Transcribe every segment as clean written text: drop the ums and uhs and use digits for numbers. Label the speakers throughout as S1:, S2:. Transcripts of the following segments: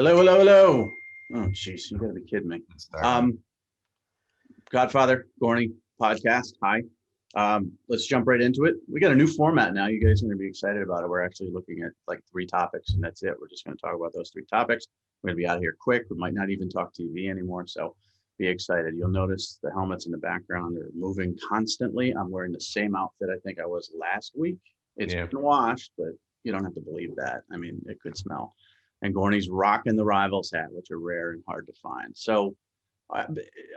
S1: Hello, hello, hello. Oh, jeez, you gotta be kidding me. Godfather Gorney podcast. Hi. Let's jump right into it. We got a new format now. You guys are gonna be excited about it. We're actually looking at like 3 topics, and that's it. We're just gonna talk about those 3 topics. We're gonna be out of here quick. We might not even talk TV anymore, so be excited. You'll notice the helmets in the background are moving constantly. I'm wearing the same outfit I think I was last week. It's been washed, but you don't have to believe that. I mean, it could smell. And Gorney's rocking the Rivals hat, which are rare and hard to find. So,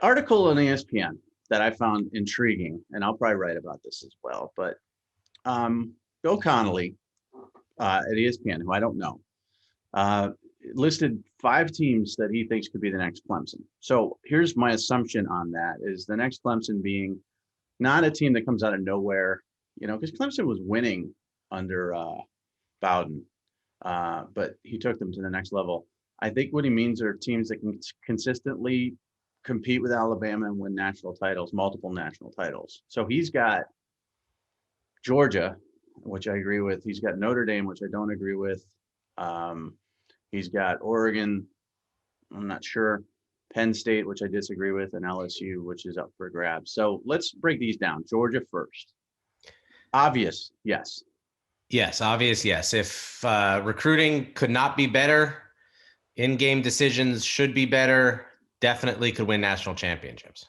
S1: article on ESPN that I found intriguing, and I'll probably write about this as well. But Bill Connolly at ESPN, who I don't know, listed 5 teams that he thinks could be the next Clemson. So here's my assumption on that: is the next Clemson being not a team that comes out of nowhere, because Clemson was winning under Bowden. But he took them to the next level. I think what he means are teams that can consistently compete with Alabama and win national titles, multiple national titles. So he's got Georgia, which I agree with. He's got Notre Dame, which I don't agree with. He's got Oregon, I'm not sure. Penn State, which I disagree with, and LSU, which is up for grabs. So let's break these down. Georgia first. Obvious, yes.
S2: Yes, obvious, yes. If recruiting could not be better, in-game decisions should be better, definitely could win national championships.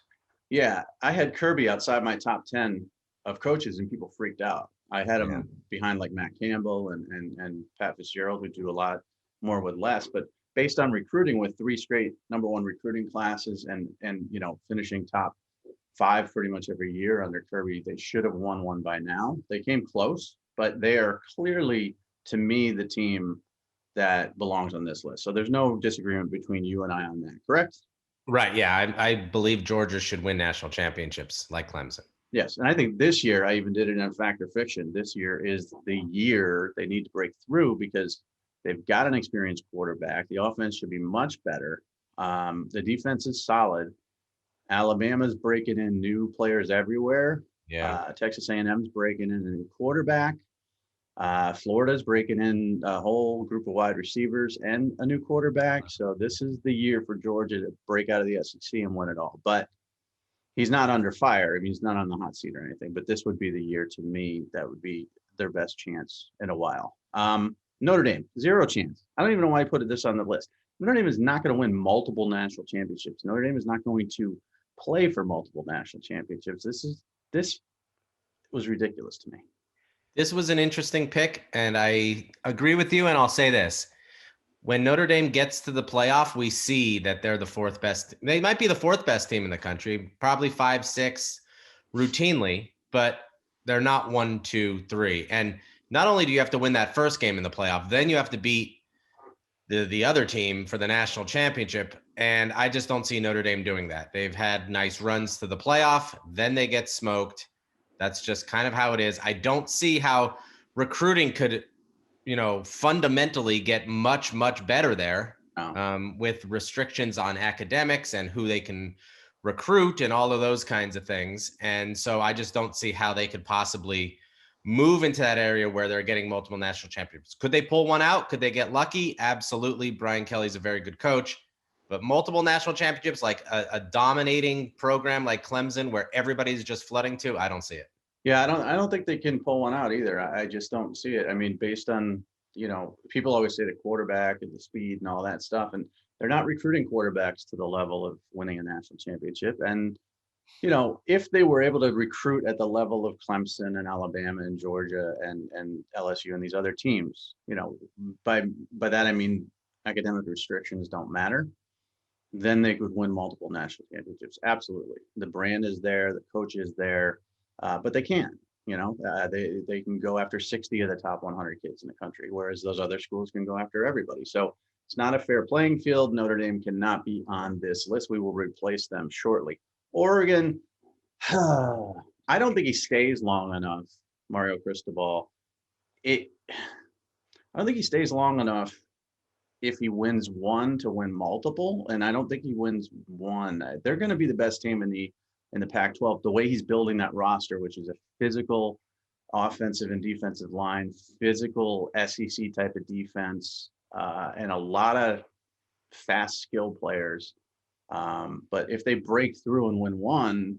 S1: Yeah, I had Kirby outside my top 10 of coaches, and people freaked out. I had him behind like Matt Campbell and Pat Fitzgerald, who do a lot more with less. But based on recruiting with 3 straight #1 recruiting classes and finishing top 5 pretty much every year under Kirby, they should have won one by now. They came close, but they are clearly, to me, the team that belongs on this list. So there's no disagreement between you and I on that, correct?
S2: Right, yeah. I believe Georgia should win national championships like Clemson.
S1: Yes, and I think this year, I even did it in a Fact or Fiction, this year is the year they need to break through because they've got an experienced quarterback. The offense should be much better. The defense is solid. Alabama's breaking in new players everywhere.
S2: Yeah.
S1: Texas A&M's breaking in a new quarterback. Florida's breaking in a whole group of wide receivers and a new quarterback. So this is the year for Georgia to break out of the SEC and win it all. But he's not under fire. I mean, he's not on the hot seat or anything. But this would be the year, to me, that would be their best chance in a while. Notre Dame, 0 chance. I don't even know why I put this on the list. Notre Dame is not going to win multiple national championships. Notre Dame is not going to play for multiple national championships. This was ridiculous to me.
S2: This was an interesting pick, and I agree with you, and I'll say this. When Notre Dame gets to the playoff, we see that they're the 4th best. They might be the 4th best team in the country, probably 5, 6 routinely, but they're not 1, 2, 3. And not only do you have to win that first game in the playoff, then you have to beat the other team for the national championship. And I just don't see Notre Dame doing that. They've had nice runs to the playoff, then they get smoked. That's just kind of how it is. I don't see how recruiting could, fundamentally get much, much better there with restrictions on academics and who they can recruit and all of those kinds of things. And so I just don't see how they could possibly move into that area where they're getting multiple national championships. Could they pull one out? Could they get lucky? Absolutely. Brian Kelly's a very good coach. But multiple national championships, like a dominating program like Clemson, where everybody's just flooding to, I don't see it.
S1: Yeah, I don't think they can pull one out either. I just don't see it. I mean, based on, people always say the quarterback and the speed and all that stuff, and they're not recruiting quarterbacks to the level of winning a national championship. And, if they were able to recruit at the level of Clemson and Alabama and Georgia and LSU and these other teams, by that I mean academic restrictions don't matter, then they could win multiple national championships. Absolutely. The brand is there, the coach is there, but they can't. They can go after 60 of the top 100 kids in the country, whereas those other schools can go after everybody. So it's not a fair playing field. Notre Dame cannot be on this list. We will replace them shortly. Oregon, I don't think he stays long enough, Mario Cristobal. I don't think he stays long enough if he wins one to win multiple, and I don't think he wins one. They're going to be the best team in the Pac-12. The way he's building that roster, which is a physical offensive and defensive line, physical SEC type of defense, and a lot of fast skill players. But if they break through and win one,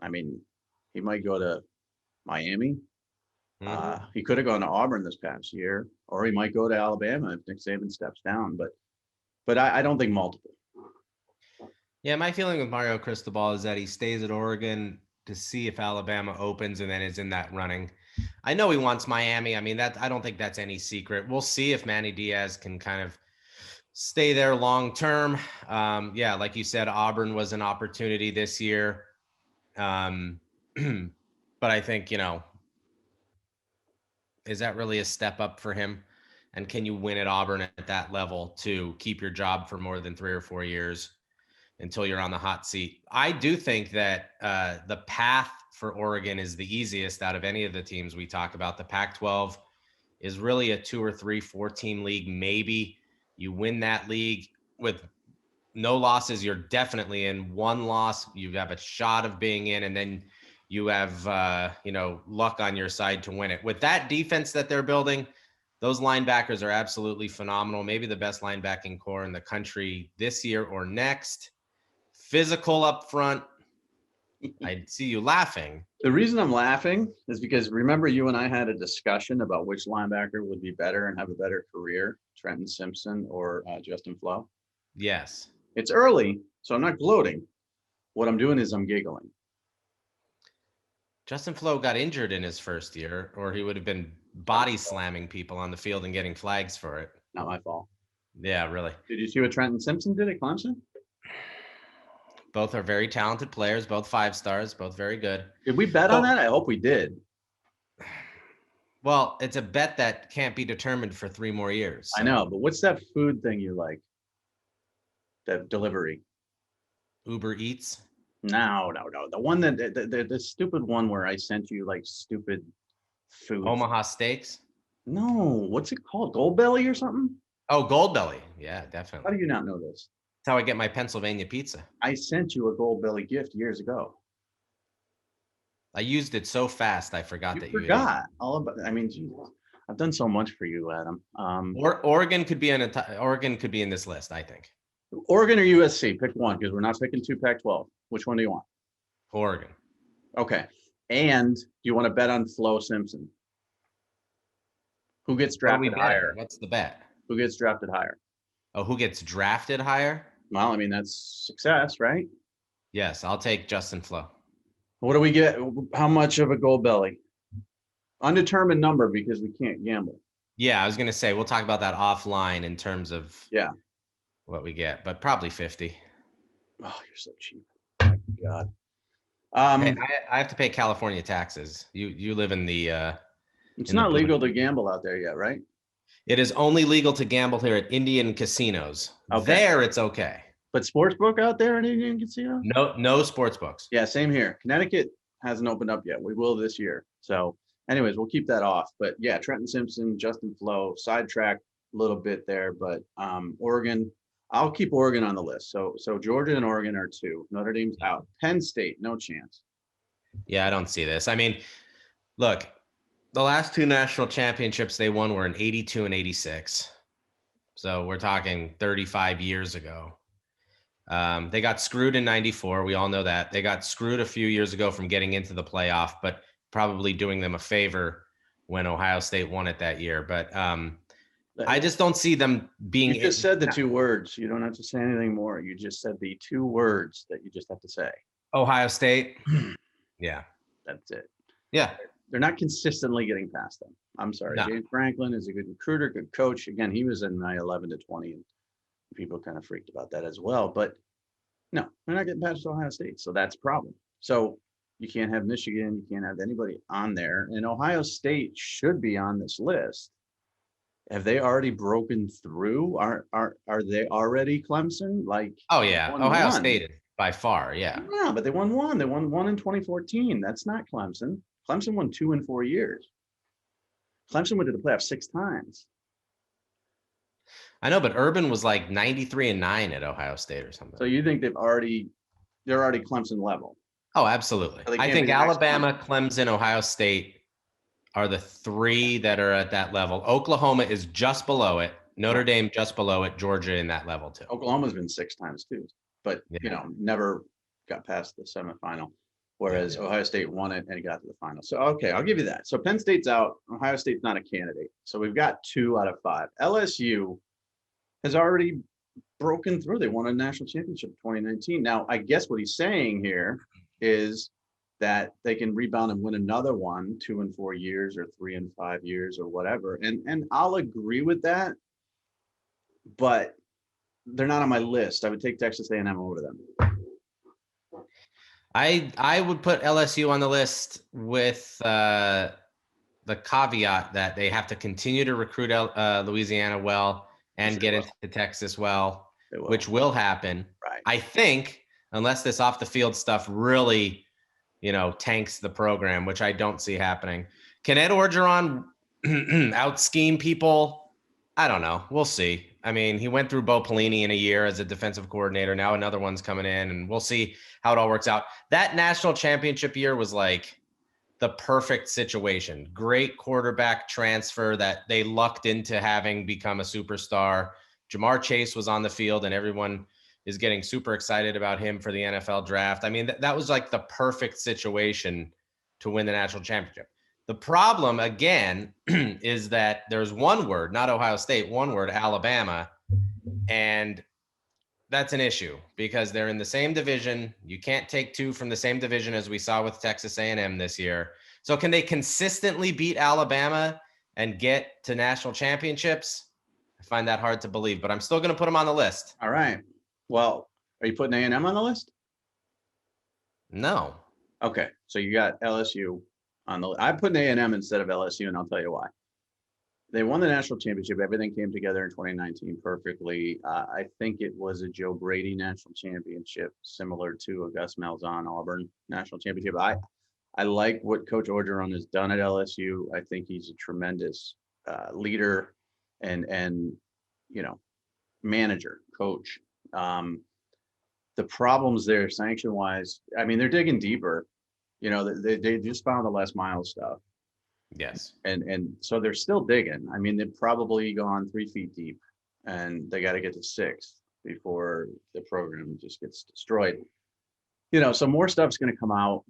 S1: I mean, he might go to Miami. He could have gone to Auburn this past year, or he might go to Alabama if Nick Saban steps down. But I don't think multiple.
S2: Yeah, my feeling with Mario Cristobal is that he stays at Oregon to see if Alabama opens and then is in that running. I know he wants Miami. I mean, that I don't think that's any secret. We'll see if Manny Diaz can kind of stay there long term. Yeah, like you said, Auburn was an opportunity this year. But I think, is that really a step up for him? And can you win at Auburn at that level to keep your job for more than 3 or 4 years until you're on the hot seat? I do think that the path for Oregon is the easiest out of any of the teams we talk about. The Pac-12 is really a 2 or 3, 4-team league. Maybe you win that league with no losses. You're definitely in. One loss, you have a shot of being in, and then you have, luck on your side to win it. With that defense that they're building, those linebackers are absolutely phenomenal. Maybe the best linebacking core in the country this year or next. Physical up front. I see you laughing.
S1: The reason I'm laughing is because remember you and I had a discussion about which linebacker would be better and have a better career, Trenton Simpson or Justin Flo.
S2: Yes.
S1: It's early, so I'm not gloating. What I'm doing is I'm giggling.
S2: Justin Flo got injured in his first year, or he would have been body slamming people on the field and getting flags for it.
S1: Not my fault.
S2: Yeah, really.
S1: Did you see what Trenton Simpson did at Clemson?
S2: Both are very talented players, both 5 stars, both very good.
S1: Did we bet on that? I hope we did.
S2: Well, it's a bet that can't be determined for 3 more years.
S1: So. I know, but what's that food thing you like? That delivery?
S2: Uber Eats?
S1: No. The one that the stupid one where I sent you like stupid food.
S2: Omaha Steaks?
S1: No, what's it called? Goldbelly or something?
S2: Oh, Goldbelly. Yeah, definitely.
S1: How do you not know this?
S2: That's how I get my Pennsylvania pizza.
S1: I sent you a Goldbelly gift years ago.
S2: I used it so fast I forgot that you
S1: forgot all about. I mean, geez, I've done so much for you, Adam.
S2: Oregon could be in this list, I think.
S1: Oregon or USC, pick one because we're not picking 2 Pac-12. Which one do you want?
S2: Oregon.
S1: Okay. And do you want to bet on Flo Simpson? Who gets drafted higher?
S2: What's the bet?
S1: Who gets drafted higher?
S2: Oh, who gets drafted higher?
S1: Well, I mean, that's success, right?
S2: Yes, I'll take Justin Flo.
S1: What do we get? How much of a Goldbelly? Undetermined number because we can't gamble.
S2: Yeah, I was going to say, we'll talk about that offline in terms of what we get, but probably 50.
S1: Oh, you're so cheap. Oh, my God.
S2: Hey, I have to pay California taxes. You live in the...
S1: it's not legal to gamble out there yet, right?
S2: It is only legal to gamble here at Indian casinos. Okay. There, it's okay.
S1: But sportsbook out there in Indian casinos?
S2: No sports books.
S1: Yeah, same here. Connecticut hasn't opened up yet. We will this year. So anyways, we'll keep that off. But yeah, Trenton Simpson, Justin Flo, sidetrack a little bit there. But Oregon, I'll keep Oregon on the list. So Georgia and Oregon are 2. Notre Dame's out. Penn State, no chance.
S2: Yeah, I don't see this. I mean, look, the last 2 national championships they won were in 82 and 86. So we're talking 35 years ago. They got screwed in 94. We all know that. They got screwed a few years ago from getting into the playoff, but probably doing them a favor when Ohio State won it that year. But I just don't see them being...
S1: You just said the 2 words. You don't have to say anything more. You just said the 2 words that you just have to say.
S2: Ohio State? Yeah.
S1: That's it.
S2: Yeah.
S1: They're not consistently getting past them. I'm sorry. No. James Franklin is a good recruiter, good coach. Again, he was in my 11 to 20, and people kind of freaked about that as well. But no, they're not getting past Ohio State, so that's a problem. So you can't have Michigan, you can't have anybody on there, and Ohio State should be on this list. Have they already broken through? Are they already Clemson? Like,
S2: oh yeah, Ohio State by far, yeah.
S1: Yeah, but they won 1. They won 1 in 2014. That's not Clemson. Clemson won 2 in 4 years. Clemson went to the playoffs 6 times.
S2: I know, but Urban was like 93 and 9 at Ohio State or something.
S1: So you think they're already Clemson level?
S2: Oh, absolutely. So I think Alabama, Clemson, Ohio State are the 3 that are at that level. Oklahoma is just below it. Notre Dame just below it, Georgia in that level too.
S1: Oklahoma's been 6 times too, but never got past the semifinal. Whereas Ohio State won it and got to the final. So, okay, I'll give you that. So Penn State's out. Ohio State's not a candidate. So we've got 2 out of 5. LSU has already broken through. They won a national championship in 2019. Now, I guess what he's saying here is that they can rebound and win another one 2 and 4 years or 3 and 5 years or whatever. And I'll agree with that, but they're not on my list. I would take Texas A&M over them.
S2: I would put LSU on the list with the caveat that they have to continue to recruit Louisiana well and get into Texas well, which will happen.
S1: Right.
S2: I think, unless this off the field stuff really, tanks the program, which I don't see happening. Can Ed Orgeron out scheme people? I don't know. We'll see. I mean, he went through Bo Pelini in a year as a defensive coordinator. Now another one's coming in, and we'll see how it all works out. That national championship year was like the perfect situation. Great quarterback transfer that they lucked into having become a superstar. Jamar Chase was on the field, and everyone is getting super excited about him for the NFL draft. I mean, that was like the perfect situation to win the national championship. The problem, again, is that there's one word, not Ohio State, one word, Alabama, and that's an issue because they're in the same division. You can't take 2 from the same division as we saw with Texas A&M this year. So can they consistently beat Alabama and get to national championships? I find that hard to believe, but I'm still going to put them on the list.
S1: All right. Well, are you putting A&M on the list?
S2: No.
S1: Okay. So you got LSU on the list. I put A&M instead of LSU, and I'll tell you why. They won the national championship. Everything came together in 2019 perfectly. I think it was a Joe Brady national championship, similar to a Gus Malzahn Auburn national championship. I like what Coach Orgeron has done at LSU. I think he's a tremendous leader and manager, coach. The problems there, sanction wise, I mean, they're digging deeper. They just found the Les Miles stuff.
S2: Yes.
S1: And so they're still digging. I mean, they've probably gone 3 feet deep, and they got to get to 6 before the program just gets destroyed. So more stuff's going to come out.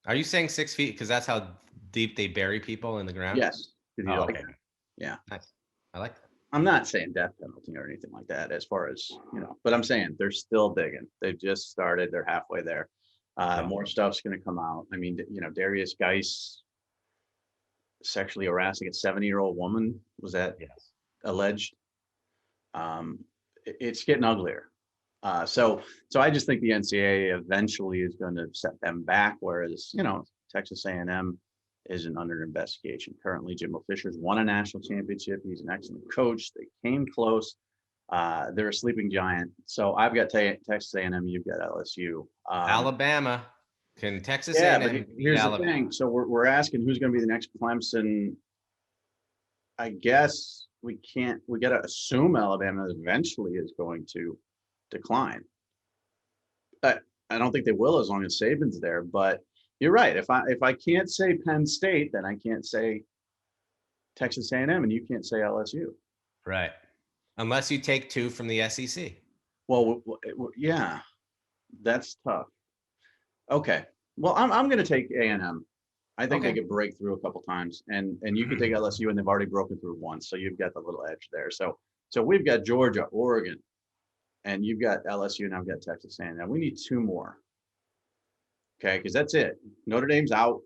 S2: Are you saying 6 feet? Because that's how deep they bury people in the ground?
S1: Yes.
S2: Oh, okay.
S1: Yeah.
S2: Nice. I like that.
S1: I'm not saying death penalty or anything like that as far as, but I'm saying they're still digging. They've just started. They're halfway there. More stuff's going to come out. I mean, Darius Geis sexually harassing a 70-year-old woman. Was that alleged? It's getting uglier. So I just think the NCAA eventually is going to set them back, whereas, Texas A&M isn't under investigation. Currently, Jimbo Fisher's won a national championship. He's an excellent coach. They came close. They're a sleeping giant. So I've got Texas A&M. You've got LSU.
S2: Alabama. Can Texas
S1: Yeah,
S2: A&M
S1: but here's
S2: Alabama?
S1: The thing. So we're asking who's going to be the next Clemson. I guess we got to assume Alabama eventually is going to decline. I don't think they will as long as Saban's there, but you're right. If I can't say Penn State, then I can't say Texas A&M, and you can't say LSU.
S2: Right. Unless you take 2 from the SEC.
S1: Well, yeah, that's tough. Okay. Well, I'm going to take A&M. I think they could break through a couple times, and you could take LSU, and they've already broken through once, so you've got the little edge there. So we've got Georgia, Oregon, and you've got LSU, and I've got Texas A&M. We need 2 more. Okay, because that's it. Notre Dame's out.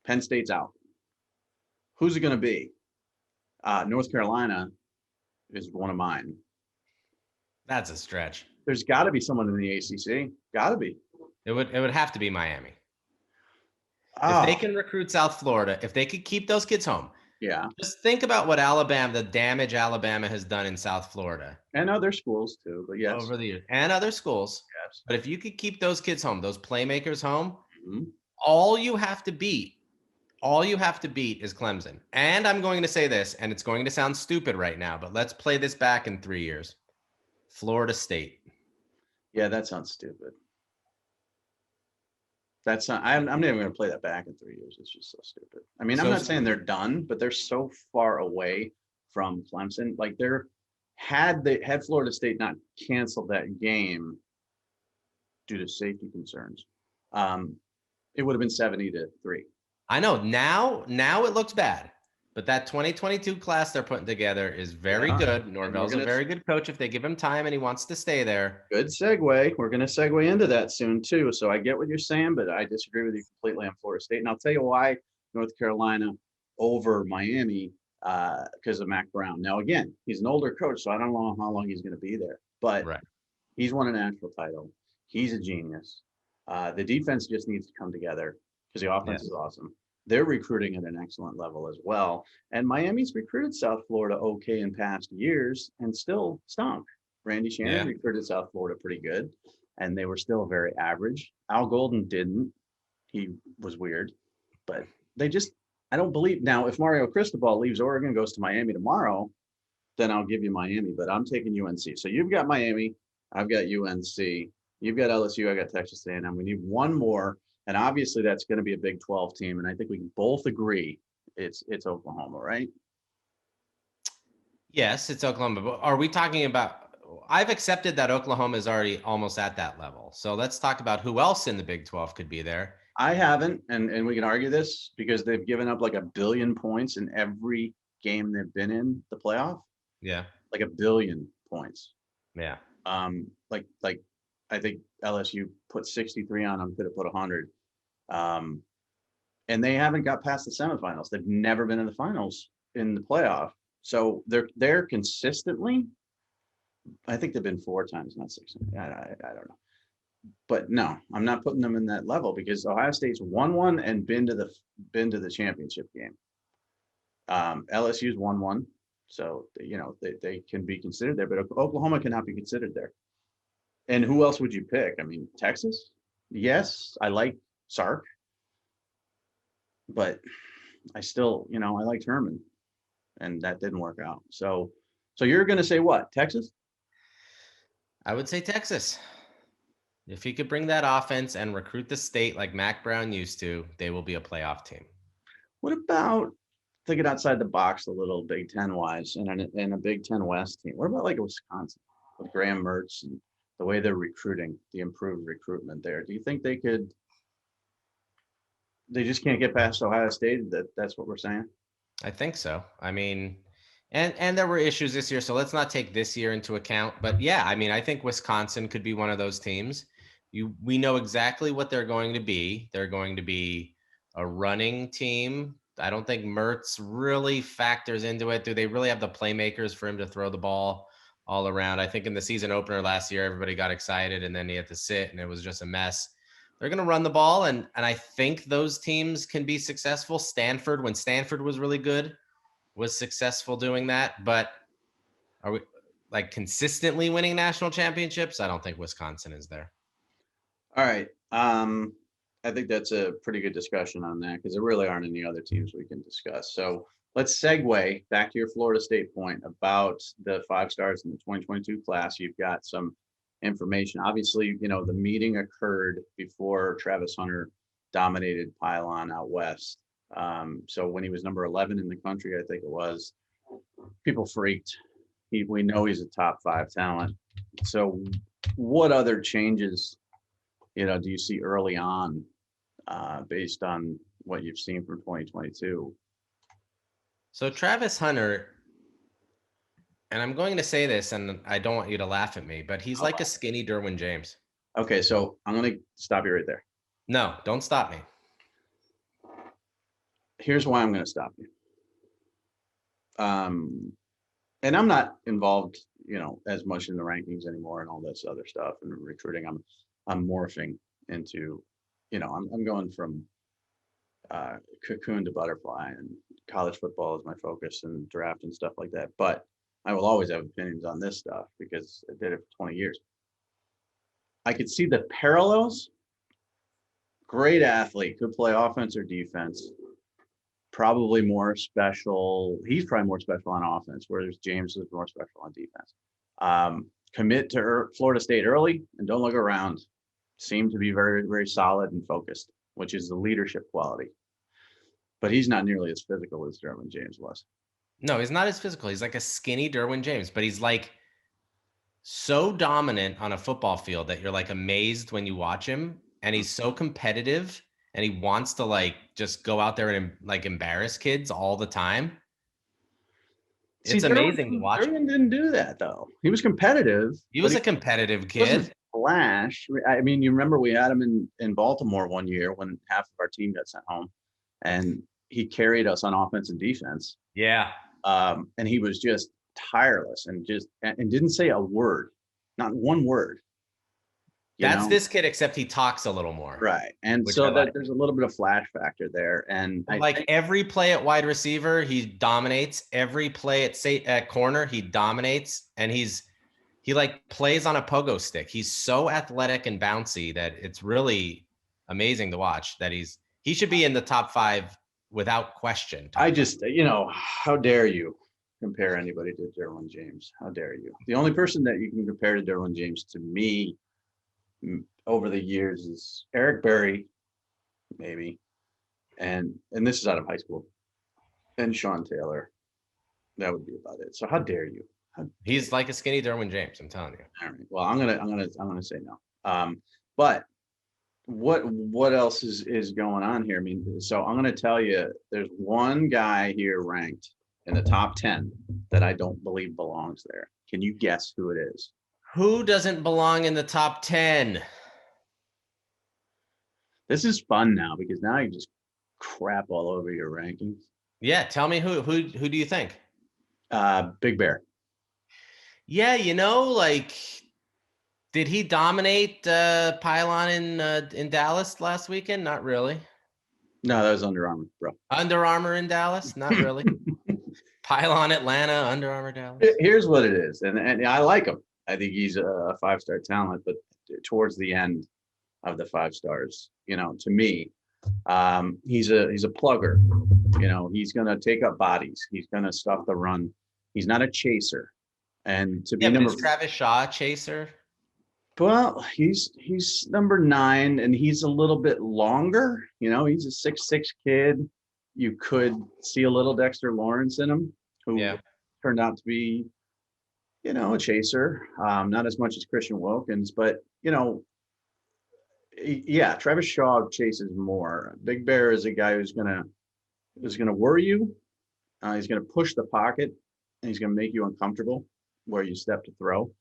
S1: Penn State's out. Who's it going to be? North Carolina is one of mine.
S2: That's a stretch.
S1: There's got to be someone in the ACC. Got to be.
S2: It would have to be Miami.
S1: Oh.
S2: If they can recruit South Florida, if they could keep those kids home.
S1: Yeah.
S2: Just think about what the damage Alabama has done in South Florida.
S1: And other schools too, but yes.
S2: Over the years. And other schools.
S1: Yes.
S2: But if you could keep those kids home, those playmakers home,
S1: Mm-hmm.
S2: all you have to beat is Clemson. And I'm going to say this, and it's going to sound stupid right now, but let's play this back in 3 years. Florida State.
S1: Yeah, that sounds stupid. That's not, I'm not even going to play that back in 3 years. It's just so stupid. I mean, I'm not saying they're done, but they're so far away from Clemson. Like had Florida State not canceled that game due to safety concerns, it would have been 70-3.
S2: I know now it looks bad, but that 2022 class they're putting together is very good. Norvell's a very good coach if they give him time and he wants to stay there.
S1: Good segue. We're going to segue into that soon too. So I get what you're saying, but I disagree with you completely on Florida State. And I'll tell you why North Carolina over Miami because of Mac Brown. Now, again, he's an older coach, so I don't know how long he's going to be there, but he's won a national title. He's a genius. The defense just needs to come together because the offense is awesome. They're recruiting at an excellent level as well. And Miami's recruited South Florida okay in past years and still stunk. Randy Shannon recruited South Florida pretty good, and they were still very average. Al Golden didn't. He was weird. But they just – I don't believe – now, if Mario Cristobal leaves Oregon, goes to Miami tomorrow, then I'll give you Miami. But I'm taking UNC. So you've got Miami. I've got UNC. You've got LSU. I got Texas A&M. We need one more. And obviously, that's going to be a Big 12 team. And I think we can both agree it's Oklahoma, right?
S2: Yes, it's Oklahoma. But are we talking about – I've accepted that Oklahoma is already almost at that level. So let's talk about who else in the Big 12 could be there.
S1: I haven't, and we can argue this because they've given up like 1 billion points in every game they've been in the playoff.
S2: Yeah.
S1: Like 1 billion points.
S2: Yeah.
S1: Like I think LSU put 63 on them, could have put 100. And they haven't got past the semifinals. They've never been in the finals in the playoff. So they're consistently, I think they've been 4 times, not 6. I don't know. But no, I'm not putting them in that level because Ohio State's won one and been to the championship game. LSU's won one. So, they can be considered there, but Oklahoma cannot be considered there. And who else would you pick? I mean, Texas? Yes, I like Sark. But I still, I liked Herman. And that didn't work out. So you're going to say what? Texas?
S2: I would say Texas. If he could bring that offense and recruit the state like Mac Brown used to, they will be a playoff team.
S1: What about thinking outside the box a little Big Ten wise and a Big Ten West team? What about like Wisconsin with Graham Mertz and the way they're recruiting, the improved recruitment there? Do you think they just can't get past Ohio State? That's what we're saying?
S2: I think so. I mean, and there were issues this year, so let's not take this year into account. But yeah, I mean, I think Wisconsin could be one of those teams. We know exactly what they're going to be. They're going to be a running team. I don't think Mertz really factors into it. Do they really have the playmakers for him to throw the ball all around? I think in the season opener last year, everybody got excited and then he had to sit and it was just a mess. They're going to run the ball. And I think those teams can be successful. Stanford, when Stanford was really good, was successful doing that. But are we like consistently winning national championships? I don't think Wisconsin is there.
S1: All right. I think that's a pretty good discussion on that because there really aren't any other teams we can discuss. So let's segue back to your Florida State point about the 5 stars in the 2022 class. You've got some information. Obviously, the meeting occurred before Travis Hunter dominated Pylon out west. So when he was number 11 in the country, I think it was, people freaked. We know he's a top 5 talent. So what other changes do you see early on based on what you've seen from 2022?
S2: So Travis Hunter, and I'm going to say this, and I don't want you to laugh at me, but he's like a skinny Derwin James.
S1: Okay, so I'm going to stop you right there.
S2: No, don't stop me.
S1: Here's why I'm going to stop you. And I'm not involved, as much in the rankings anymore and all this other stuff and recruiting. I'm morphing into, I'm going from cocoon to butterfly, and college football is my focus and draft and stuff like that. But I will always have opinions on this stuff because I did it for 20 years. I could see the parallels. Great athlete, could play offense or defense. Probably more special. He's probably more special on offense, whereas James is more special on defense. Commit to Florida State early and don't look around. Seem to be very, very solid and focused, which is the leadership quality. But he's not nearly as physical as Derwin James was.
S2: No, he's not as physical. He's like a skinny Derwin James, but he's like so dominant on a football field that you're like amazed when you watch him. And he's so competitive and he wants to like just go out there and like embarrass kids all the time.
S1: See,
S2: It's amazing to watch him.
S1: Derwin didn't do that though. He was competitive,
S2: He
S1: but
S2: was
S1: he
S2: a competitive
S1: wasn't
S2: kid.
S1: flash. I mean, you remember we had him in Baltimore one year when half of our team got sent home, and he carried us on offense and defense.
S2: Yeah.
S1: And he was just tireless and didn't say a word, not one word.
S2: That's this kid, except he talks a little more.
S1: Right. And so that there's a little bit of flash factor there. And
S2: like every play at wide receiver, he dominates. Every play at corner, he dominates. And he like plays on a pogo stick. He's so athletic and bouncy that it's really amazing to watch. That he should be in the top 5 without question.
S1: I just, how dare you compare anybody to Derwin James? How dare you? The only person that you can compare to Derwin James to me over the years is Eric Berry, maybe, and this is out of high school, and Sean Taylor. That would be about it. So how dare you?
S2: He's like a skinny Derwin James. I'm telling you.
S1: All right. Well, I'm gonna say no. But what else is going on here? I mean, so I'm gonna tell you, there's one guy here ranked in the top 10 that I don't believe belongs there. Can you guess who it is?
S2: Who doesn't belong in the top 10?
S1: This is fun now because now you just crap all over your rankings.
S2: Yeah, tell me who do you think?
S1: Big Bear.
S2: Yeah, like, did he dominate Pylon in Dallas last weekend? Not really.
S1: No, that was Under Armour, bro.
S2: Under Armour in Dallas? Not really. Pylon Atlanta, Under Armour Dallas.
S1: Here's what it is, and I like him. I think he's a 5-star talent, but towards the end of the 5 stars, to me, he's a plugger. He's gonna take up bodies. He's gonna stuff the run. He's not a chaser. And to be
S2: is Travis Shaw a chaser?
S1: Well, he's number 9, and he's a little bit longer. He's a 6'6" kid. You could see a little Dexter Lawrence in him, who turned out to be, a chaser. Not as much as Christian Wilkins, but Travis Shaw chases more. Big Bear is a guy who's gonna worry you. He's gonna push the pocket, and he's gonna make you uncomfortable where you step to throw.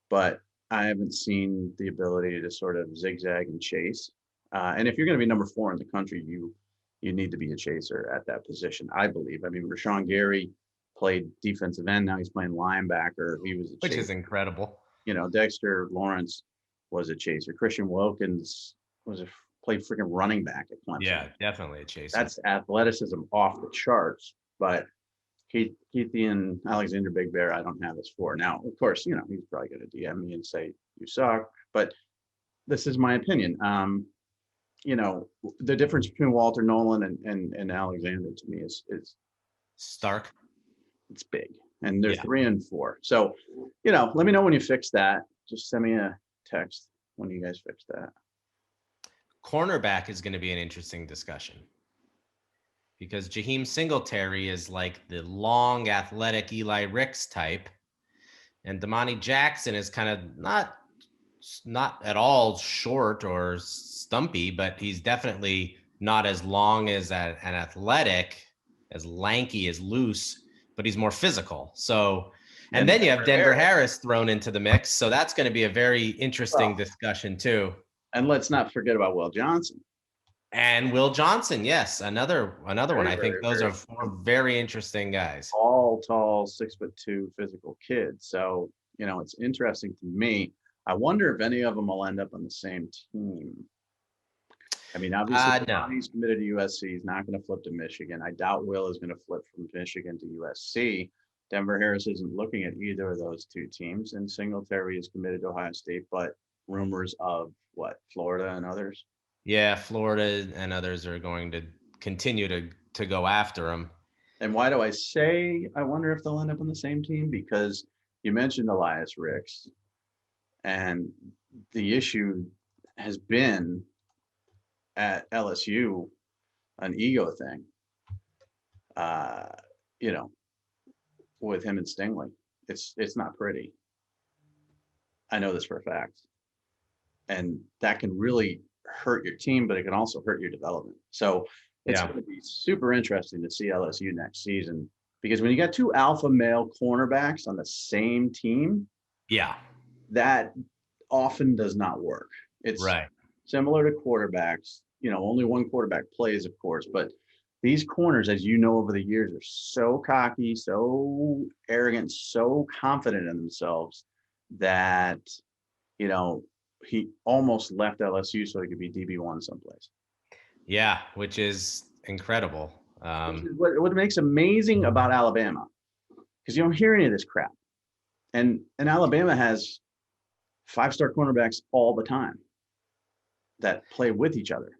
S1: But I haven't seen the ability to sort of zigzag and chase. And if you're going to be number 4 in the country, you need to be a chaser at that position, I believe. I mean, Rashawn Gary played defensive end. Now he's playing linebacker. He was a chaser.
S2: Which is incredible.
S1: Dexter Lawrence was a chaser. Christian Wilkins played freaking running back at Clemson.
S2: Yeah, definitely a chaser.
S1: That's athleticism off the charts. But Keithy and Alexander Big Bear, I don't have as 4. Now, of course, he's probably going to DM me and say you suck, but this is my opinion. The difference between Walter Nolan and Alexander to me is
S2: stark.
S1: It's big, and they're 3 and 4. So, let me know when you fix that. Just send me a text when you guys fix that.
S2: Cornerback is going to be an interesting discussion, because Jaheim Singletary is like the long, athletic Eli Ricks type, and Damani Jackson is kind of not at all short or stumpy, but he's definitely not as long as an athletic, as lanky, as loose, but he's more physical. So, and then you have Denver Harris thrown into the mix, so that's going to be a very interesting discussion too.
S1: And let's not forget about Will Johnson.
S2: And Will Johnson, yes, another one. I think those are 4 very interesting guys.
S1: All tall, 6'2" physical kids. So, it's interesting to me. I wonder if any of them will end up on the same team. I mean, obviously,
S2: no.
S1: He's committed to USC. He's not going to flip to Michigan. I doubt Will is going to flip from Michigan to USC. Denver Harris isn't looking at either of those 2 teams, and Singletary is committed to Ohio State, but rumors of Florida and others?
S2: Yeah, Florida and others are going to continue to go after him.
S1: And why do I say I wonder if they'll end up on the same team? Because you mentioned Elias Ricks, and the issue has been at LSU an ego thing. with him and Stingley. It's not pretty. I know this for a fact. And that can really hurt your team, but it can also hurt your development. So it's
S2: Yeah.
S1: going to be super interesting to see LSU next season, because when you got two alpha male cornerbacks on the same team,
S2: Yeah.
S1: that often does not work. It's
S2: Right.
S1: similar to quarterbacks. Only one quarterback plays, of course, but these corners, as you know, over the years, are so cocky, so arrogant, so confident in themselves that, he almost left LSU so he could be DB1 someplace.
S2: Yeah, which is incredible.
S1: Which is what makes amazing about Alabama, because you don't hear any of this crap. And Alabama has 5-star cornerbacks all the time that play with each other.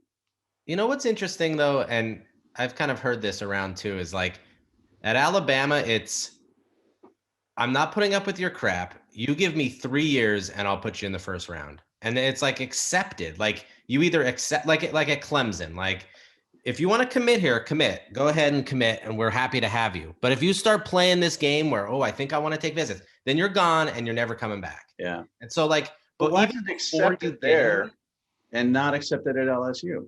S2: You know what's interesting though, and I've kind of heard this around too, is like at Alabama, I'm not putting up with your crap. You give me 3 years and I'll put you in the first round. And it's like accepted. Like you either accept, like at Clemson, like if you want to commit here, commit. Go ahead and commit, and we're happy to have you. But if you start playing this game where, I think I want to take visits, then you're gone and you're never coming back.
S1: Yeah.
S2: And so like,
S1: but why
S2: even
S1: did accept it there and not accept it at LSU?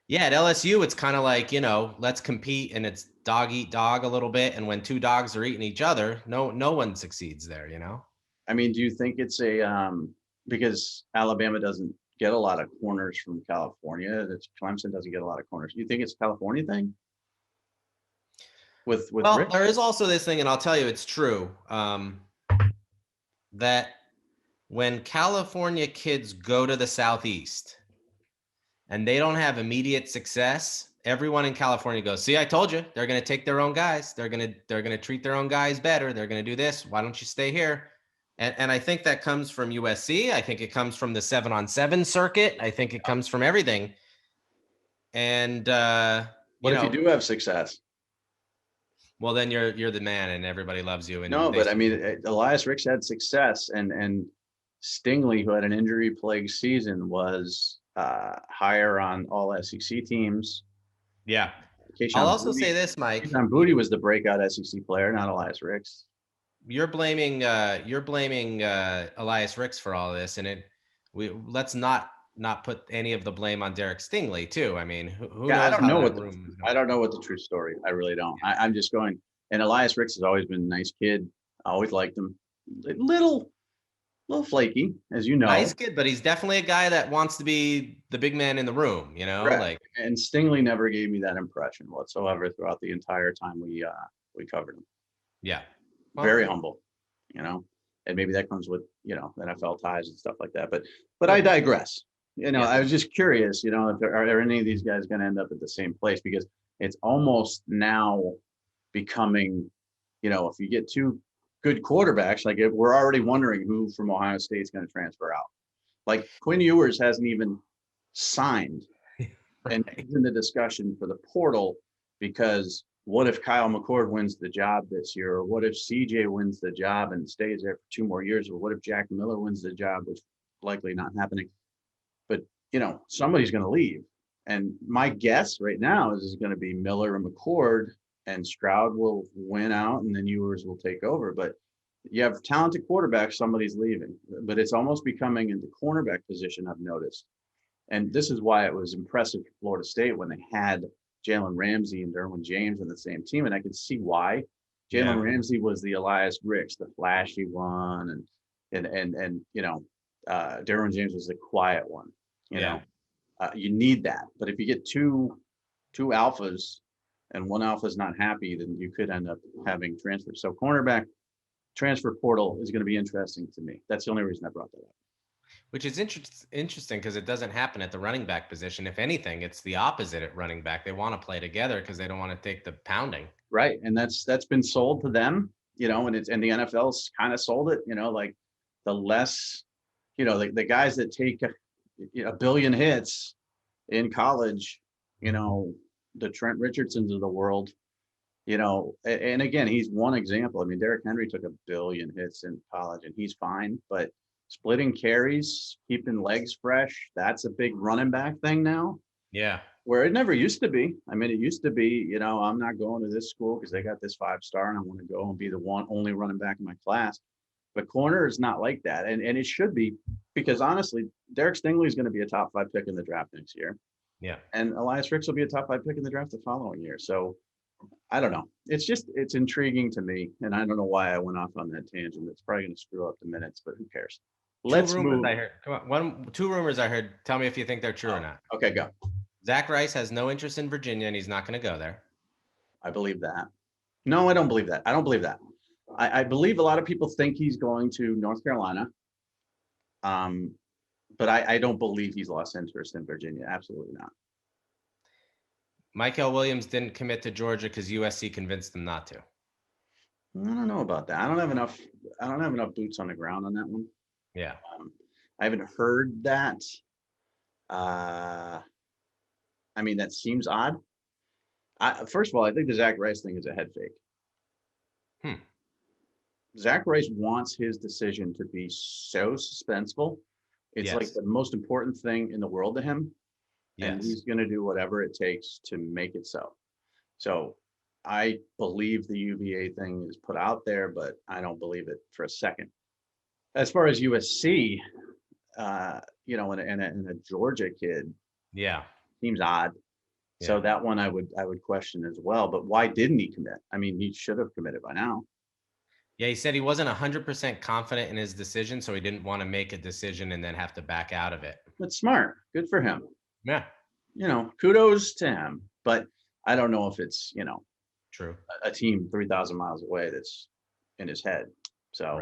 S2: Yeah, at LSU, it's kind of like, let's compete, and it's dog eat dog a little bit. And when two dogs are eating each other, no one succeeds there,
S1: I mean, do you think it's because Alabama doesn't get a lot of corners from California, that Clemson doesn't get a lot of corners? Do you think it's a California thing? Well, Rick?
S2: There is also this thing, and I'll tell you, it's true, that when California kids go to the Southeast and they don't have immediate success, everyone in California goes, see, I told you, they're going to take their own guys. They're going to treat their own guys better. They're going to do this. Why don't you stay here? And I think that comes from USC. I think it comes from the 7-on-7 circuit. I think it comes from everything. And
S1: what if you do have success?
S2: Well, then you're the man, and everybody loves you. And
S1: no, but I mean, Elias Ricks had success, and Stingley, who had an injury-plagued season, was higher on all SEC teams.
S2: Yeah. I'll also say this, Mike.
S1: Keyshawn Boutte was the breakout SEC player, not Elias Ricks.
S2: You're blaming Elias Ricks for all this, and let's not put any of the blame on Derek Stingley too. I mean, who knows?
S1: I don't know what the true story. I really don't. I'm just going. And Elias Ricks has always been a nice kid. I always liked him. Little flaky, as you know.
S2: Nice kid, but he's definitely a guy that wants to be the big man in the room.
S1: Right. And Stingley never gave me that impression whatsoever throughout the entire time we covered him.
S2: Yeah.
S1: Well, very humble, and maybe that comes with, NFL ties and stuff like that. But I digress. I was just curious, if are any of these guys going to end up at the same place, because it's almost now becoming, if you get two good quarterbacks, like we're already wondering who from Ohio State is going to transfer out. Like Quinn Ewers hasn't even signed right. And he's in the discussion for the portal, because what if Kyle McCord wins the job this year? Or what if CJ wins the job and stays there for 2 more years? Or what if Jack Miller wins the job, which likely not happening? But, somebody's going to leave. And my guess right now is going to be Miller and McCord, and Stroud will win out, and then Ewers will take over. But you have talented quarterbacks, somebody's leaving. But it's almost becoming in the cornerback position, I've noticed. And this is why it was impressive for Florida State when they had Jalen Ramsey and Derwin James on the same team. And I can see why. Jalen Ramsey was the Elias Ricks, the flashy one, and Derwin James was the quiet one. You need that. But if you get two alphas and one alpha is not happy, then you could end up having transfers. So cornerback transfer portal is going to be interesting to me. That's the only reason I brought that up.
S2: Which is interesting because it doesn't happen at the running back position. If anything, it's the opposite at running back. They want to play together because they don't want to take the pounding.
S1: Right, and that's been sold to them, and the NFL's kind of sold it, like the less, the guys that take a billion hits in college, the Trent Richardsons of the world, and again, he's one example. I mean, Derrick Henry took 1 billion hits in college and he's fine, but splitting carries, keeping legs fresh, that's a big running back thing now.
S2: Yeah.
S1: where it never used to be. I mean, it used to be, I'm not going to this school because they got this 5-star and I want to go and be the only running back in my class. But corner is not like that. And it should be, because honestly, Derek Stingley is going to be a top 5 pick in the draft next year.
S2: Yeah.
S1: And Elias Ricks will be a top 5 pick in the draft the following year. So I don't know. It's intriguing to me. And I don't know why I went off on that tangent. It's probably going to screw up the minutes, but who cares? Let's move.
S2: I heard. Come on. 2 rumors I heard. Tell me if you think they're true or not.
S1: Okay, go.
S2: Zach Rice has no interest in Virginia and he's not going to go there.
S1: I believe that. No, I don't believe that. I don't believe that. I believe a lot of people think he's going to North Carolina. But I don't believe he's lost interest in Virginia. Absolutely not.
S2: Mykel Williams didn't commit to Georgia because USC convinced him not to.
S1: I don't know about that. I don't have enough boots on the ground on that one.
S2: Yeah.
S1: I haven't heard that. I mean, that seems odd. First of all, I think the Zach Rice thing is a head fake. Zach Rice wants his decision to be so suspenseful. It's like the most important thing in the world to him. And he's going to do whatever it takes to make it so. So I believe the UVA thing is put out there, but I don't believe it for a second. As far as USC, and a Georgia kid, seems odd. Yeah. So that one I would question as well. But why didn't he commit? I mean, he should have committed by now.
S2: Yeah, he said he wasn't 100% confident in his decision, so he didn't want to make a decision and then have to back out of it.
S1: That's smart. Good for him.
S2: Yeah.
S1: Kudos to him. But I don't know if it's,
S2: true.
S1: A team 3,000 miles away that's in his head. So, all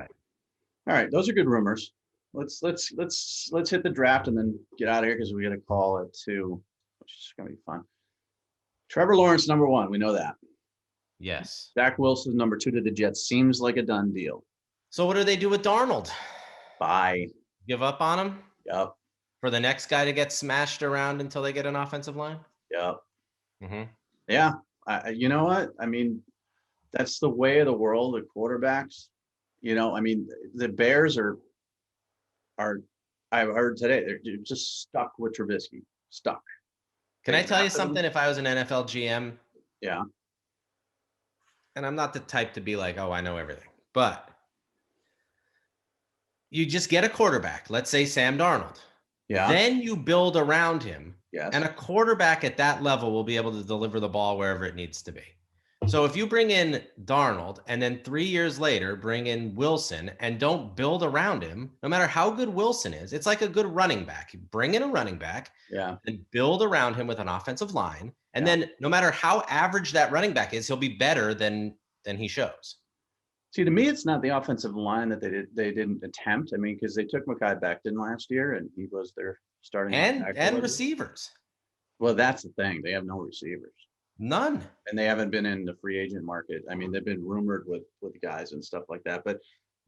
S1: right, those are good rumors. Let's hit the draft and then get out of here because we got a call at 2, which is going to be fun. Trevor Lawrence, number 1. We know that.
S2: Yes.
S1: Zach Wilson, number 2 to the Jets. Seems like a done deal.
S2: So what do they do with Darnold?
S1: Bye.
S2: Give up on him?
S1: Yep.
S2: For the next guy to get smashed around until they get an offensive line?
S1: Yep. Mm-hmm. Yeah. You know what? I mean, that's the way of the world of quarterbacks. I mean, the Bears are I've heard today, they're just stuck with Trubisky. Stuck.
S2: Can I tell you something? If I was an NFL GM?
S1: Yeah.
S2: And I'm not the type to be like, oh, I know everything. But you just get a quarterback. Let's say Sam Darnold. Yeah. Then you build around him. Yes. And a quarterback at that level will be able to deliver the ball wherever it needs to be. So if you bring in Darnold and then 3 years later bring in Wilson and don't build around him, no matter how good Wilson is, it's like a good running back. You bring in a running back and build around him with an offensive line. And then no matter how average that running back is, he'll be better than he shows.
S1: See, to me, it's not the offensive line that they didn't attempt. I mean, because they took Mekhi Becton last year and he was their starting
S2: and receivers.
S1: Well, that's the thing. They have no receivers.
S2: None.
S1: And they haven't been in the free agent market. I mean, they've been rumored with guys and stuff like that. But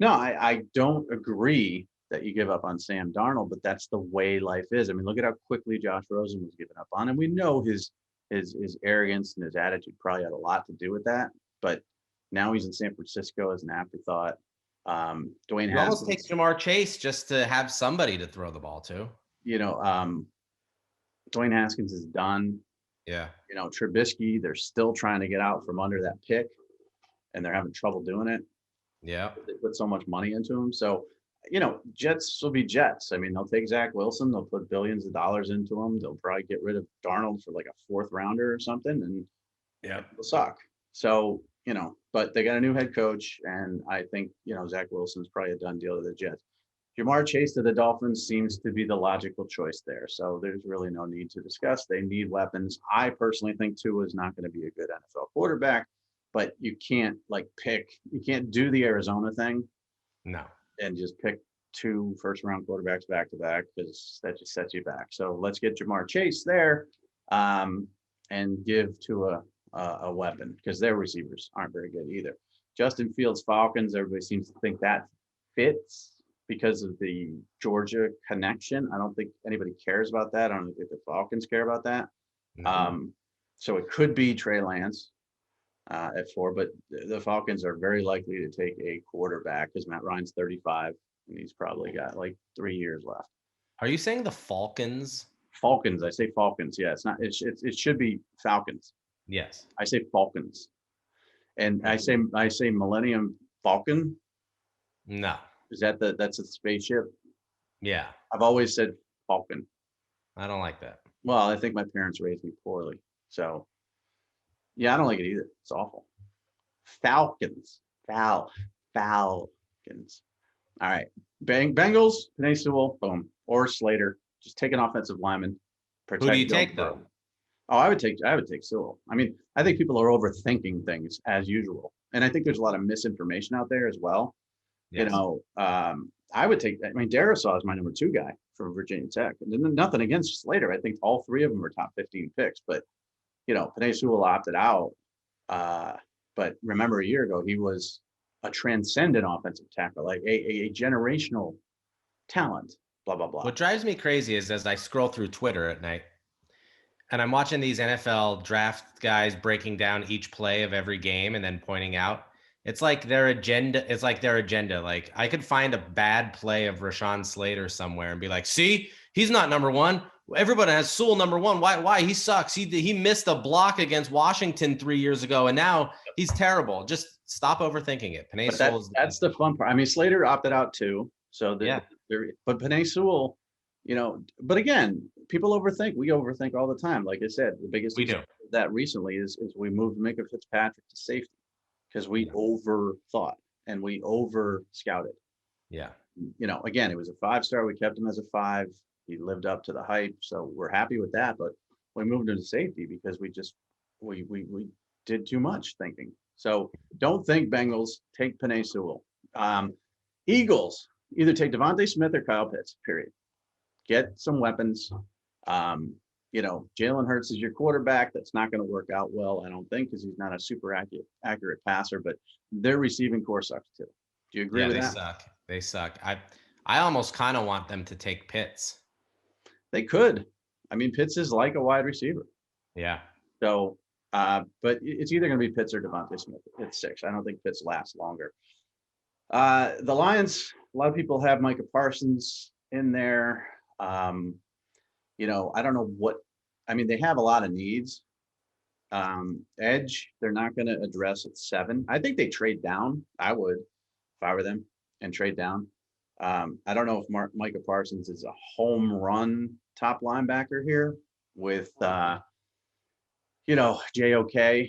S1: no, I don't agree that you give up on Sam Darnold, but that's the way life is. I mean, look at how quickly Josh Rosen was given up on. And we know his arrogance and his attitude probably had a lot to do with that. But now he's in San Francisco as an afterthought. Dwayne Haskins
S2: almost takes Jamar Chase just to have somebody to throw the ball to.
S1: Dwayne Haskins is done.
S2: Yeah.
S1: Trubisky, they're still trying to get out from under that pick and they're having trouble doing it.
S2: Yeah.
S1: They put so much money into him. So, Jets will be Jets. I mean, they'll take Zach Wilson. They'll put billions of dollars into him. They'll probably get rid of Darnold for like a 4th rounder or something. And it'll suck. So, but they got a new head coach. And I think, Zach Wilson's probably a done deal to the Jets. Jamar Chase to the Dolphins seems to be the logical choice there. So there's really no need to discuss. They need weapons. I personally think Tua is not going to be a good NFL quarterback, but you can't you can't do the Arizona thing.
S2: No.
S1: And just pick 2 first-round quarterbacks back to back because that just sets you back. So let's get Jamar Chase there and give Tua a weapon because their receivers aren't very good either. Justin Fields, Falcons, everybody seems to think that fits because of the Georgia connection. I don't think anybody cares about that. I don't think the Falcons care about that. Mm-hmm. So it could be Trey Lance at 4, but the Falcons are very likely to take a quarterback because Matt Ryan's 35 and he's probably got like 3 years left.
S2: Are you saying the Falcons
S1: Falcons. I say Falcons. Yeah, it's not. It should be Falcons.
S2: Yes.
S1: I say Falcons, and I say Millennium Falcon.
S2: No.
S1: Is that that's a spaceship?
S2: Yeah.
S1: I've always said Falcon.
S2: I don't like that.
S1: Well, I think my parents raised me poorly, so yeah, I don't like it either. It's awful. Falcons. Falcons. All right. Bengals, Penei Sewell, boom. Or Slater. Just take an offensive lineman.
S2: Who do you take though?
S1: Oh, I would take Sewell. I mean, I think people are overthinking things as usual. And I think there's a lot of misinformation out there as well.
S2: Yes.
S1: You know, I mean, Darisaw is my number 2 guy from Virginia Tech. And then nothing against Slater. I think all 3 of them are top 15 picks. But, you know, Penei Sewell opted out. But remember a year ago, he was a transcendent offensive tackle, like a generational talent, blah, blah, blah.
S2: What drives me crazy is as I scroll through Twitter at night and I'm watching these NFL draft guys breaking down each play of every game and then pointing out, it's like their agenda. It's like their agenda. Like I could find a bad play of Rashawn Slater somewhere and be like, see, he's not number 1. Everybody has Sewell number 1. Why? He sucks. He missed a block against Washington 3 years ago, and now he's terrible. Just stop overthinking it. Penei Sewell
S1: that's the fun part. I mean, Slater opted out too. So but Penei Sewell, you know, but again, people overthink. We overthink all the time. Like I said, the biggest
S2: we do
S1: that recently is we moved Mykel Fitzpatrick to safety because we overthought and we over scouted.
S2: Yeah.
S1: You know, again, it was a 5-star. We kept him as a 5. He lived up to the hype, so we're happy with that. But we moved him to safety because we did too much thinking. So don't think Bengals. Take Penei Sewell. Eagles either take Devontae Smith or Kyle Pitts. Period. Get some weapons. You know, Jalen Hurts is your quarterback. That's not going to work out well, I don't think, because he's not a super accurate passer. But their receiving core sucks too. Do you agree with that?
S2: They suck. I almost kind of want them to take Pitts.
S1: They could. I mean, Pitts is like a wide receiver.
S2: Yeah.
S1: So, but it's either going to be Pitts or Devontae Smith. It's 6. I don't think Pitts lasts longer. The Lions, a lot of people have Micah Parsons in there. You know, I don't know I mean, they have a lot of needs. Edge, they're not going to address at 7. I think they trade down. I would, if I were them, and trade down. I don't know if Micah Parsons is a home run top linebacker here with, you know, JOK.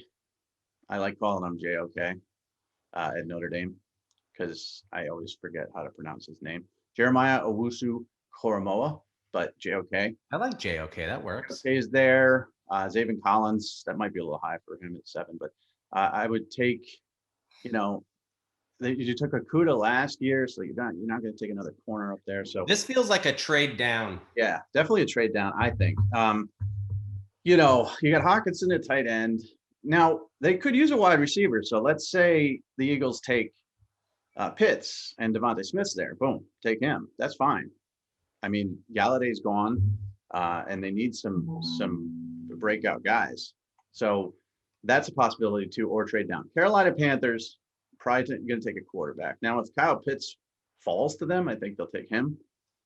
S1: I like calling him JOK at Notre Dame because I always forget how to pronounce his name. Jeremiah Owusu-Koramoah, but JOK.
S2: I like JOK. That works.
S1: JOK is there. Zaven Collins, that might be a little high for him at 7, but I would take, you know, you took Okudah last year, so you're not going to take another corner up there. So
S2: this feels like a trade down.
S1: Yeah, definitely a trade down, I think. You know, you got Hawkinson at tight end. Now they could use a wide receiver. So let's say the Eagles take Pitts and Devontae Smith's there. Boom, take him. That's fine. I mean, Galladay's gone, and they need some breakout guys. So that's a possibility too, or trade down. Carolina Panthers. Probably going to take a quarterback. Now, if Kyle Pitts falls to them, I think they'll take him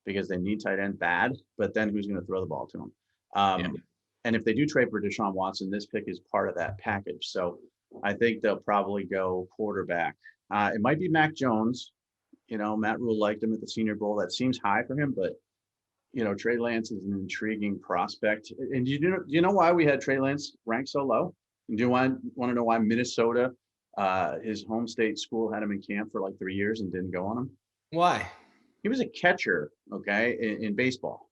S1: because they need tight end bad. But then who's going to throw the ball to him? And if they do trade for Deshaun Watson, this pick is part of that package. So I think they'll probably go quarterback. It might be Mac Jones. You know, Matt Rule liked him at the Senior Bowl. That seems high for him, but you know, Trey Lance is an intriguing prospect. And do you know why we had Trey Lance ranked so low? And do you want to know why Minnesota? His home state school had him in camp for like 3 years and didn't go on him.
S2: Why?
S1: He was a catcher, okay, in baseball.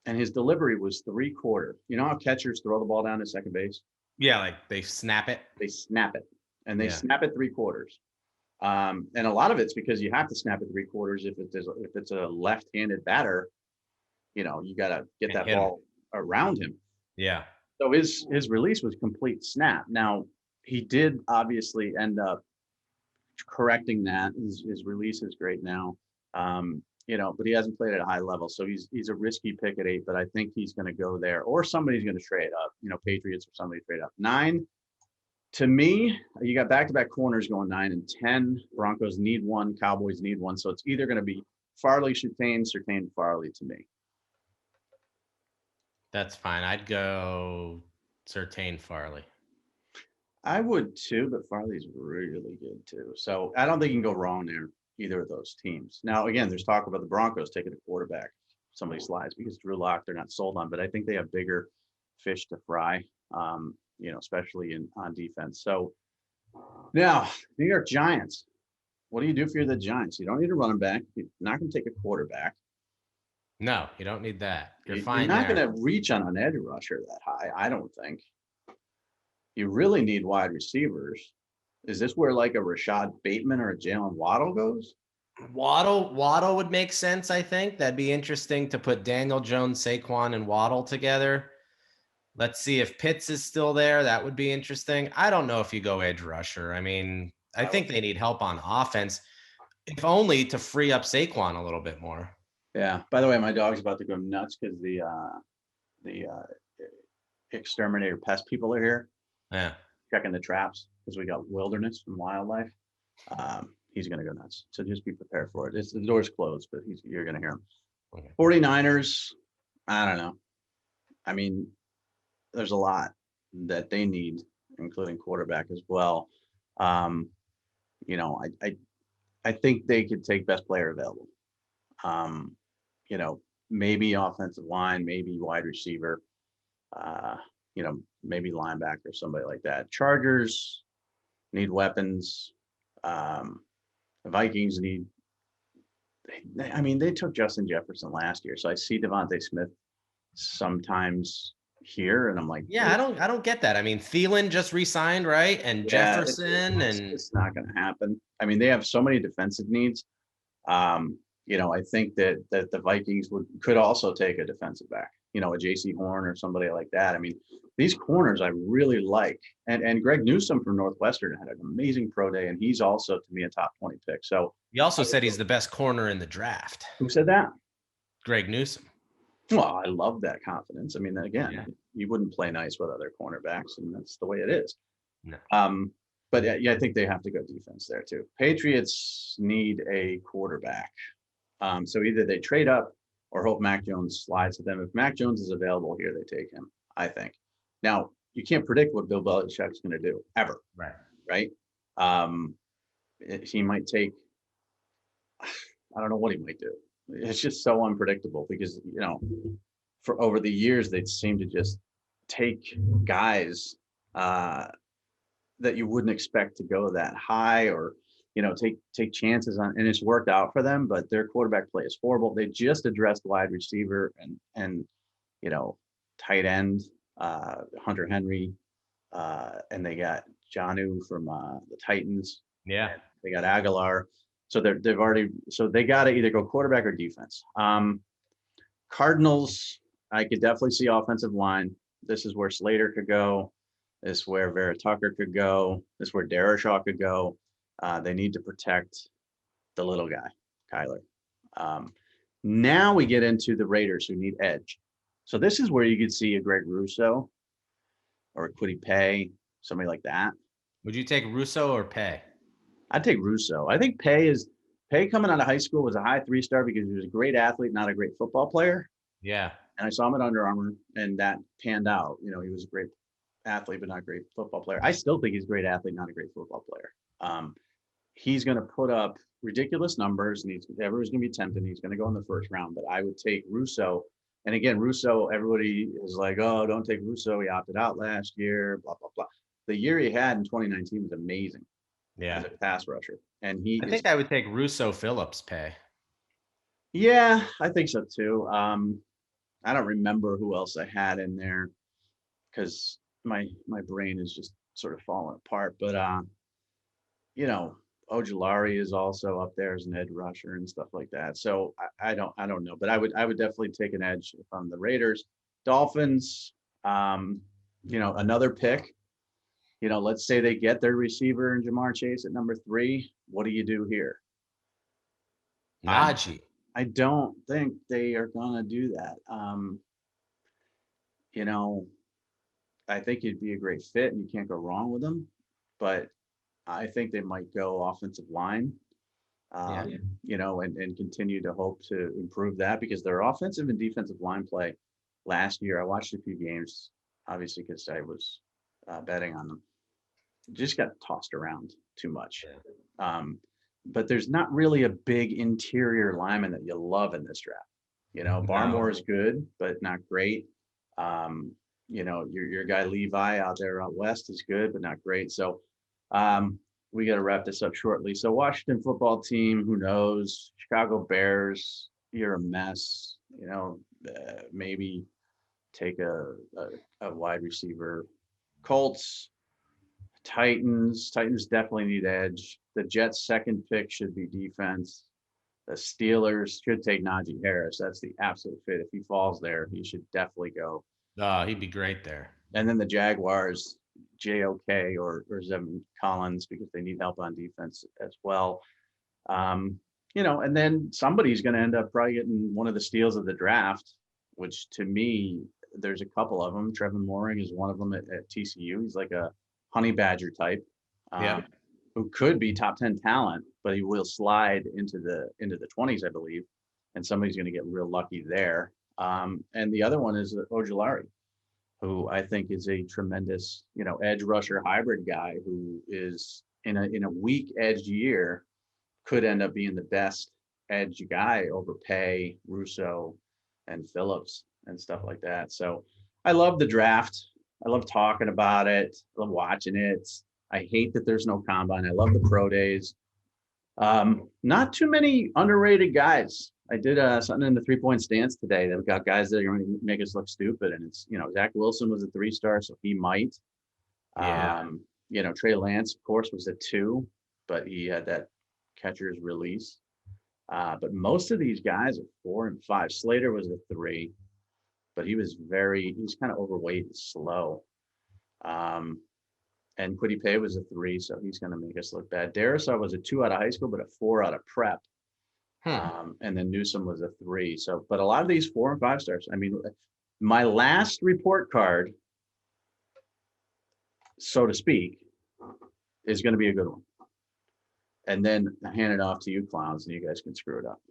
S1: And his delivery was 3/4. You know how catchers throw the ball down to second base?
S2: Yeah, like they snap it.
S1: They snap it. And they snap it 3/4. And a lot of it's because you have to snap it 3/4 if it's a left-handed batter, you know, you got to get that ball around him.
S2: Yeah.
S1: So his release was complete snap. Now, he did obviously end up correcting that. His release is great now, you know, but he hasn't played at a high level. So he's a risky pick at 8, but I think he's going to go there, or somebody's going to trade up, you know, Patriots or somebody trade up. 9, to me, you got back-to-back corners going 9 and 10. Broncos need one, Cowboys need one. So it's either going to be Farley, Surtain, Farley to me.
S2: That's fine. I'd go Surtain Farley.
S1: I would too, but Farley's really good too. So I don't think you can go wrong there, either of those teams. Now, again, there's talk about the Broncos taking a quarterback. Somebody slides because Drew Lock they're not sold on, but I think they have bigger fish to fry, especially on defense. So now, New York Giants. What do you do if you're the Giants? You don't need a running back. You're not going to take a quarterback.
S2: No, you don't need that. You're
S1: You're
S2: fine
S1: not
S2: there.
S1: going to reach on an edge rusher that high, I don't think. You really need wide receivers. Is this where like a Rashad Bateman or a Jalen Waddle goes?
S2: Waddle would make sense, I think. That'd be interesting to put Daniel Jones, Saquon, and Waddle together. Let's see if Pitts is still there. That would be interesting. I don't know if you go edge rusher. I mean, I think they need help on offense, if only to free up Saquon a little bit more.
S1: Yeah. By the way, my dog's about to go nuts because the exterminator pest people are here.
S2: Yeah.
S1: Checking the traps because we got wilderness and wildlife. He's going to go nuts. So just be prepared for it. The door's closed, but you're going to hear him. Okay. 49ers, I don't know. I mean, there's a lot that they need, including quarterback as well. I think they could take best player available. Maybe offensive line, maybe wide receiver, maybe linebacker, somebody like that. Chargers need weapons. The Vikings they took Justin Jefferson last year. So I see Devontae Smith sometimes here and I'm like,
S2: yeah, I don't get that. I mean, Thielen just re-signed, right? And Jefferson
S1: it's not going to happen. I mean, they have so many defensive needs. I think that the Vikings could also take a defensive back, a JC Horn or somebody like that. I mean, these corners I really like. And Greg Newsome from Northwestern had an amazing pro day, and he's also, to me, a top 20 pick. So
S2: he also said he's the best corner in the draft.
S1: Who said that?
S2: Greg Newsome.
S1: Well, I love that confidence. I mean, again, you wouldn't play nice with other cornerbacks, and that's the way it is.
S2: No.
S1: But I think they have to go defense there too. Patriots need a quarterback. So either they trade up or hope Mac Jones slides to them. If Mac Jones is available here, they take him, I think. Now, you can't predict what Bill Belichick's going to do ever. Right? He might take, I don't know what he might do. It's just so unpredictable because, for over the years, they'd seem to just take guys that you wouldn't expect to go that high or, take chances on, and it's worked out for them, but their quarterback play is horrible. They just addressed wide receiver and tight end, Hunter Henry, and they got Jonnu from the Titans.
S2: Yeah.
S1: They got Aguilar. So they got to either go quarterback or defense. Cardinals, I could definitely see offensive line. This is where Slater could go. This is where Vera Tucker could go. This is where Darashaw could go. They need to protect the little guy, Kyler. Now we get into the Raiders who need edge. So this is where you could see a Greg Russo or a Kwity Paye, somebody like that.
S2: Would you take Russo or Paye?
S1: I'd take Russo. I think Paye coming out of high school was a high 3-star because he was a great athlete, not a great football player.
S2: Yeah. And
S1: I saw him at Under Armour, and that panned out. He was a great athlete, but not a great football player. I still think he's a great athlete, not a great football player. He's going to put up ridiculous numbers, and everyone's going to be tempted. He's going to go in the first round, but I would take Russo. And again, Russo, everybody is like, oh, don't take Russo. He opted out last year, blah, blah, blah. The year he had in 2019 was amazing.
S2: Yeah.
S1: As a pass rusher. And I
S2: think I would take Russo, Phillips, Paye.
S1: Yeah, I think so too. I don't remember who else I had in there because my brain is just sort of falling apart. But Ojulari is also up there as an edge rusher and stuff like that. So I don't know, but I would definitely take an edge if I'm the Raiders. Dolphins, another pick. Let's say they get their receiver in Jamar Chase at number 3. What do you do here?
S2: Najee.
S1: I don't think they are going to do that. I think it'd be a great fit and you can't go wrong with them, but I think they might go offensive line, and continue to hope to improve that because their offensive and defensive line play last year. I watched a few games, obviously, because I was betting on them. Just got tossed around too much. But there's not really a big interior lineman that you love in this draft. Barmore is good, but not great. Your guy Levi out there out west is good, but not great. So we got to wrap this up shortly. So Washington football team, who knows? Chicago Bears, you're a mess. Maybe take a wide receiver. Colts, Titans definitely need edge. The Jets' second pick should be defense. The Steelers should take Najee Harris. That's the absolute fit. If he falls there, he should definitely go.
S2: He'd be great there.
S1: And then the Jaguars, JOK or Zevin Collins, because they need help on defense as well. And then somebody's going to end up probably getting one of the steals of the draft, which to me, there's a couple of them. Trevin Moehrig is one of them at TCU. He's like a honey badger type, who could be top 10 talent, but he will slide into the 20s, I believe. And somebody's going to get real lucky there. And the other one is Ojulari, who I think is a tremendous, edge rusher hybrid guy who is in a weak edge year could end up being the best edge guy over Pay, Russo, and Phillips and stuff like that. So I love the draft. I love talking about it. I love watching it. I hate that there's no combine. I love the pro days. Not too many underrated guys. I did something in the 3-point stance today that we got guys that are going to make us look stupid. And it's, Zach Wilson was a 3-star, so he might. Trey Lance, of course, was a 2, but he had that catcher's release. But most of these guys are 4 and 5. Slater was a 3, but he was kind of overweight and slow. And Kwity Paye was a 3, so he's going to make us look bad. Darrisaw was a 2 out of high school, but a 4 out of prep. And then Newsome was a 3. So, but a lot of these 4 and 5 stars. I mean, my last report card, so to speak, is going to be a good one. And then hand it off to you clowns, and you guys can screw it up.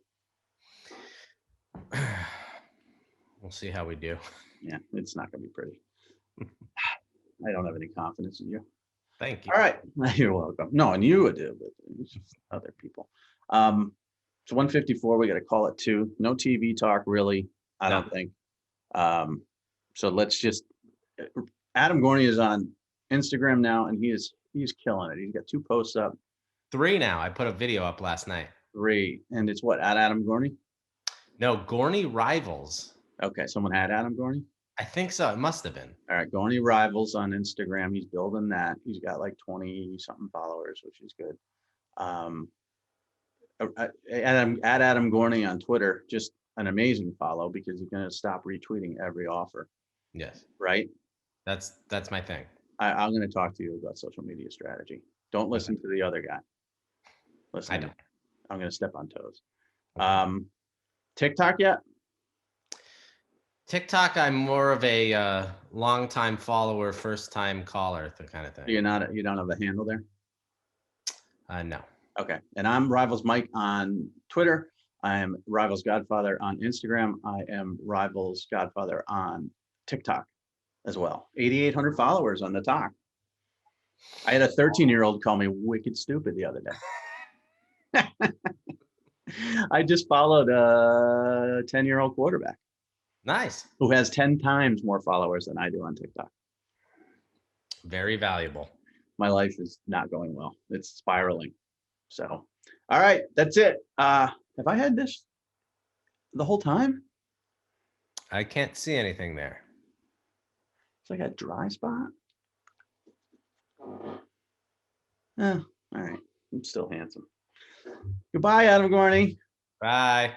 S2: We'll see how we do.
S1: Yeah, it's not going to be pretty. I don't have any confidence in you.
S2: Thank you.
S1: All right. You're welcome. No, and you would do, but it's just other people. It's 1:54. We got to call it 2. No TV talk, really. I don't think. So let's just. Adam Gorney is on Instagram now, and he's killing it. He's got 2 posts up.
S2: 3 now. I put a video up last night.
S1: 3, and it's what, at Adam Gorney?
S2: No, Gorney Rivals.
S1: Okay, someone had Adam Gorney?
S2: I think so. It must have been. All
S1: right, Gorney Rivals on Instagram. He's building that. He's got like 20-something followers, which is good. And at Adam Gorney on Twitter, just an amazing follow because he's going to stop retweeting every offer.
S2: Yes.
S1: Right?
S2: That's my thing.
S1: I'm going to talk to you about social media strategy. Don't listen to the other guy. Listen.
S2: I don't.
S1: I'm going to step on toes. TikTok yet?
S2: TikTok, I'm more of a long-time follower, first-time caller, the kind of thing.
S1: You don't have a handle there?
S2: No.
S1: Okay. And I'm Rivals Mike on Twitter. I am Rivals Godfather on Instagram. I am Rivals Godfather on TikTok as well. 8,800 followers on the talk. I had a 13-year-old call me wicked stupid the other day. I just followed a 10-year-old quarterback.
S2: Nice.
S1: Who has 10 times more followers than I do on TikTok.
S2: Very valuable.
S1: My life is not going well. It's spiraling. So, all right, that's it. Have I had this the whole time?
S2: I can't see anything there.
S1: It's like a dry spot. All right. I'm still handsome. Goodbye, Adam Gorney.
S2: Bye.